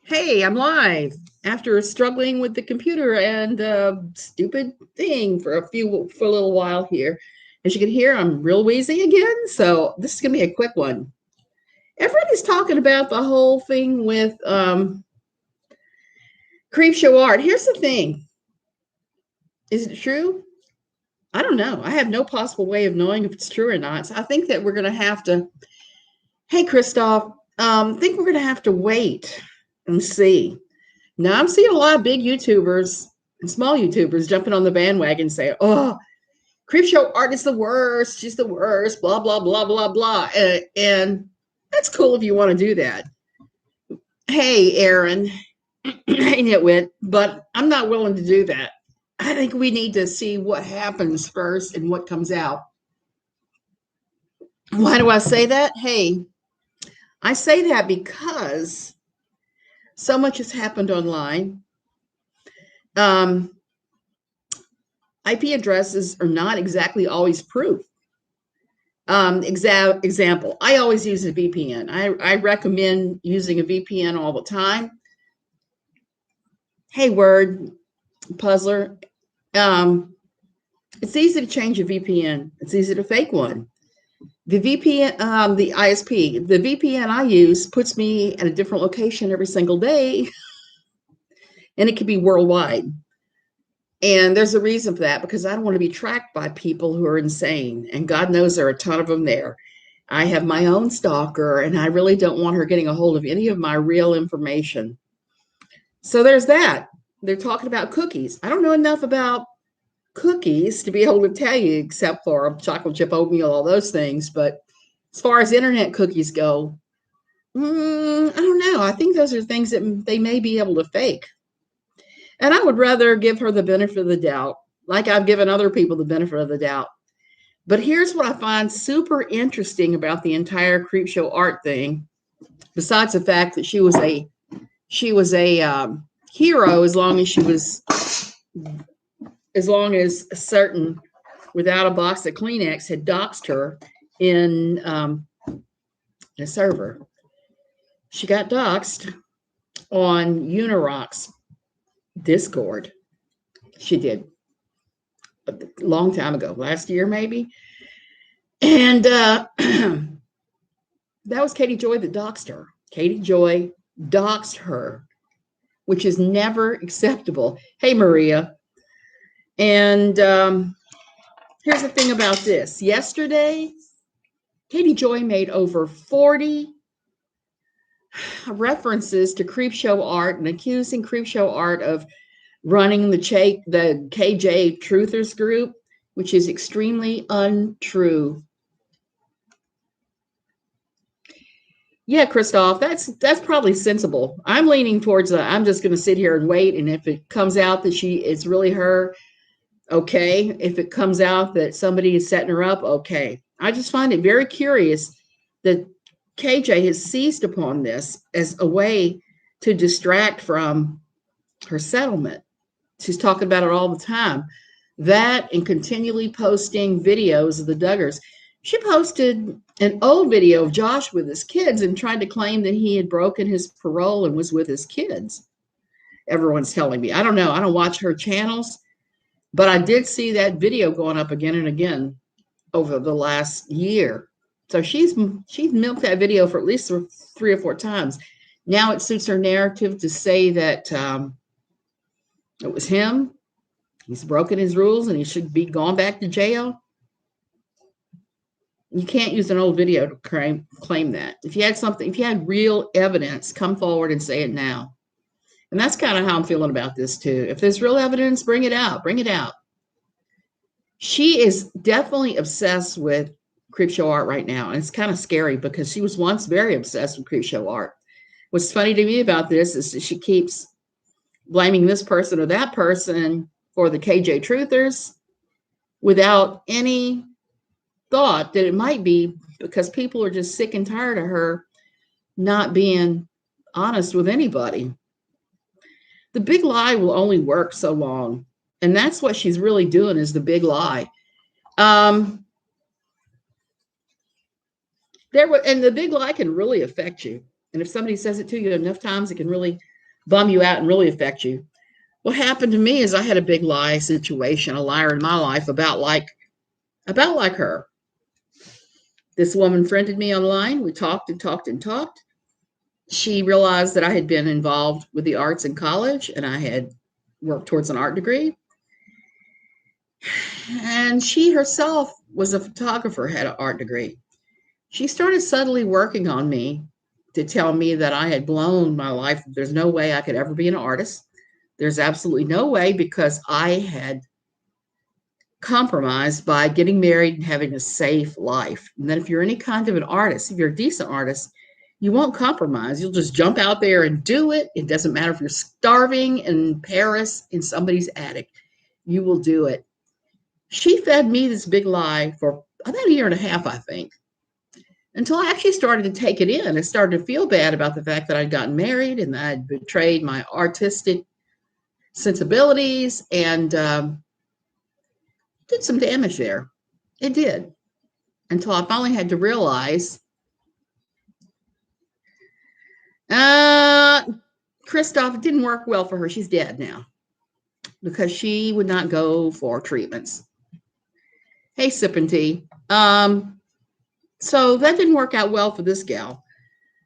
Hey, I'm live after struggling with the computer and stupid thing for a little while here. As you can hear, I'm real wheezy again, so this is gonna be a quick one. Everybody's talking about the whole thing with Creep Show Art. Here's the thing: is it true? I don't know. I have no possible way of knowing if it's true or not. So I think that we're gonna have to. Hey, Christoph, I think we're gonna have to wait and see. Now I'm seeing a lot of big YouTubers and small YouTubers jumping on the bandwagon saying, "Oh, Creep Show Art is the worst. She's the worst." Blah blah blah blah blah. And that's cool if you want to do that. Hey, Aaron, hey Nitwit, but I'm not willing to do that. I think we need to see what happens first and what comes out. Why do I say that? Hey, I say that because so much has happened online. IP addresses are not exactly always proof. Example, I always use a VPN. I recommend using a VPN all the time. Hey, Word Puzzler, it's easy to change a VPN. It's easy to fake one. The VPN, the ISP, the VPN I use puts me at a different location every single day, and it can be worldwide. And there's a reason for that, because I don't want to be tracked by people who are insane. And God knows there are a ton of them there. I have my own stalker, and I really don't want her getting a hold of any of my real information. So there's that. They're talking about cookies. I don't know enough about cookies to be able to tell you, except for chocolate chip oatmeal, all those things. But as far as internet cookies go, I don't know. I think those are things that they may be able to fake. And I would rather give her the benefit of the doubt, like I've given other people the benefit of the doubt. But here's what I find super interesting about the entire Creep Show Art thing, besides the fact that she was a hero as long as certain without a box of Kleenex had doxed her in a server. She got doxed on Unirock's Discord. She did a long time ago, last year maybe. And that was Katie Joy that doxed her. Katie Joy doxed her, which is never acceptable. Hey, Maria. And here's the thing about this. Yesterday, Katie Joy made over 40 references to Creep Show Art and accusing Creep Show Art of running the KJ Truthers group, which is extremely untrue. Yeah, Christoph, that's probably sensible. I'm leaning towards I'm just going to sit here and wait, and if it comes out that it's really her, okay. If it comes out that somebody is setting her up, okay. I just find it very curious that KJ has seized upon this as a way to distract from her settlement. She's talking about it all the time. That and continually posting videos of the Duggars. She posted an old video of Josh with his kids and tried to claim that he had broken his parole and was with his kids. Everyone's telling me. I don't know. I don't watch her channels, but I did see that video going up again and again over the last year. So she's milked that video for at least 3 or 4 times. Now it suits her narrative to say that it was him. He's broken his rules and he should be gone back to jail. You can't use an old video to claim that. If you had real evidence, come forward and say it now. And that's kind of how I'm feeling about this too. If there's real evidence, bring it out. Bring it out. She is definitely obsessed with Creep Show Art right now. And it's kind of scary because she was once very obsessed with Creep Show Art. What's funny to me about this is that she keeps blaming this person or that person for the KJ Truthers without any thought that it might be because people are just sick and tired of her not being honest with anybody. The big lie will only work so long. And that's what she's really doing, is the big lie. And the big lie can really affect you. And if somebody says it to you enough times, it can really bum you out and really affect you. What happened to me is I had a big lie situation, a liar in my life about like her. This woman friended me online. We talked and talked and talked. She realized that I had been involved with the arts in college and I had worked towards an art degree. And she herself was a photographer, had an art degree. She started subtly working on me to tell me that I had blown my life. There's no way I could ever be an artist. There's absolutely no way, because I had compromised by getting married and having a safe life. And that if you're any kind of an artist, if you're a decent artist, you won't compromise. You'll just jump out there and do it. It doesn't matter if you're starving in Paris in somebody's attic. You will do it. She fed me this big lie for about a year and a half, I think, until I actually started to take it in. I started to feel bad about the fact that I'd gotten married and that I'd betrayed my artistic sensibilities, and did some damage there. It did, until I finally had to realize, Christoph, it didn't work well for her. She's dead now because she would not go for treatments. Hey, sipping tea. So that didn't work out well for this gal.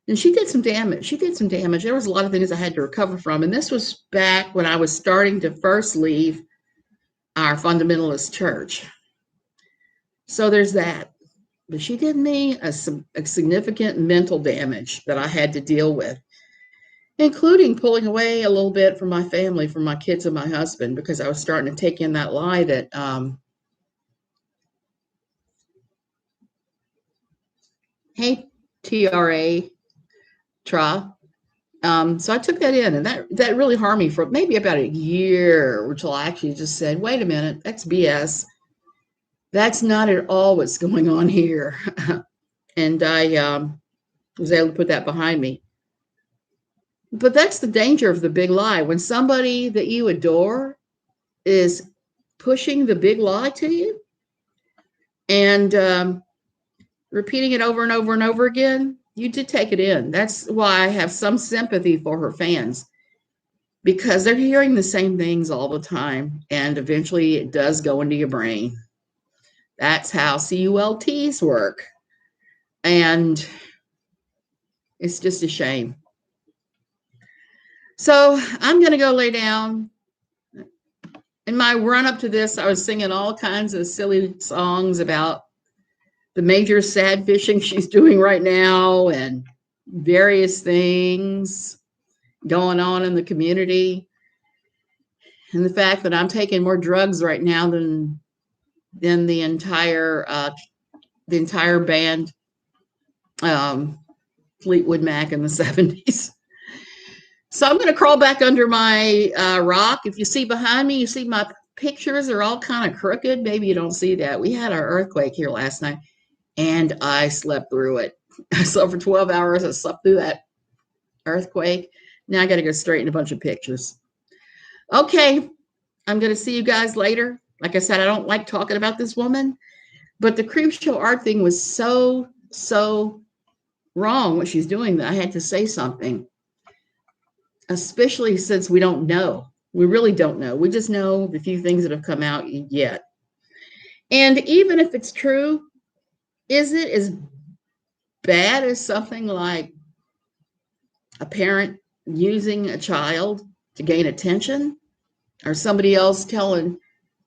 And she did some damage. There was a lot of things I had to recover from. And this was back when I was starting to first leave our fundamentalist church. So there's that. But she did me a significant mental damage that I had to deal with, including pulling away a little bit from my family, from my kids and my husband, because I was starting to take in that lie that hey, TRA, tra. So I took that in, and that really harmed me for maybe about a year, until I actually just said, wait a minute, that's BS. That's not at all what's going on here. And I was able to put that behind me. But that's the danger of the big lie. When somebody that you adore is pushing the big lie to you and repeating it over and over and over again, you did take it in. That's why I have some sympathy for her fans, because they're hearing the same things all the time, and eventually it does go into your brain. That's how CULTs work. And it's just a shame. So I'm going to go lay down. In my run up to this, I was singing all kinds of silly songs about the major sad fishing she's doing right now and various things going on in the community. And the fact that I'm taking more drugs right now than the entire band, Fleetwood Mac in the 70s. So I'm going to crawl back under my rock. If you see behind me, you see my pictures are all kind of crooked. Maybe you don't see that. We had our earthquake here last night, and I slept through it. I slept for 12 hours. I slept through that earthquake. Now I got to go straighten a bunch of pictures. Okay, I'm going to see you guys later. Like I said, I don't like talking about this woman, but the Creep Show Art thing was so wrong what she's doing that I had to say something, especially since we don't know. We really don't know. We just know the few things that have come out yet. And even if it's true, is it as bad as something like a parent using a child to gain attention, or somebody else telling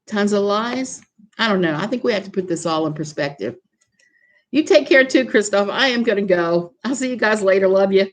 tons of lies? I don't know. I think we have to put this all in perspective. You take care too, Christoph. I am going to go. I'll see you guys later. Love you.